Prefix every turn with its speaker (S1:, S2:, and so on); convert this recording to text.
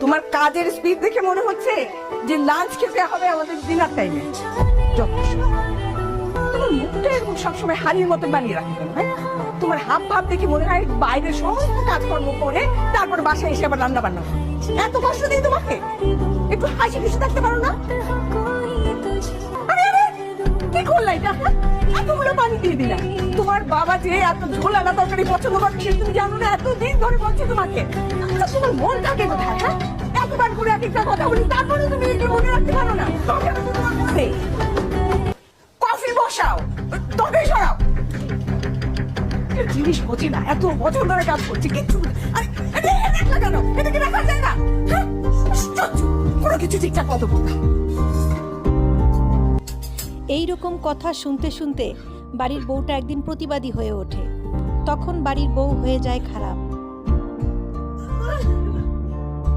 S1: তোমার কাজের স্পিড দেখে মনে হচ্ছে যে লাঞ্চ খেতে হবে আমাদের ডিনার টাইমে। তোমার মুখটা এরকম সবসময় হাড়ির মতো বানিয়ে রাখবে, হ্যাঁ? তোমার হাব ভাব দেখে মনে হয় বাইরের সমস্ত কাজকর্ম করে তারপর বাসায় এসে আবার রান্না বান্না করে। এত কষ্ট দিই তোমাকে, একটু হাসি খুশি থাকতে পারো না? আরে আরে কি করলা এটা? এতগুলো পানি দিয়ে দিলা। তোমার বাবা যে এত ঝোলালা তরকারি পছন্দ করে সে তুমি জানো না? এতদিন ধরে বলছি তোমাকে। আচ্ছা, তোমার মন থাকে কোথায়? হ্যাঁ, এতবার করে এক একটা কথা বলি তারপরে তুমি এগুলো মনে রাখতে পারো না? তোমার মনে কফি বসাও, তবে সরাও। জিনিস বোঝে না, এত বছর ধরে কাজ করছে কিচ্ছু। আরে এটা কেন? এটা কি রাখা যায় না? হ্যাঁ, কোনো কিছু ঠিকঠাক মতো বলতে।
S2: এইরকম কথা শুনতে শুনতে বাড়ির বউটা একদিন প্রতিবাদী হয়ে ওঠে। তখন বাড়ির বউ হয়ে যায় খারাপ।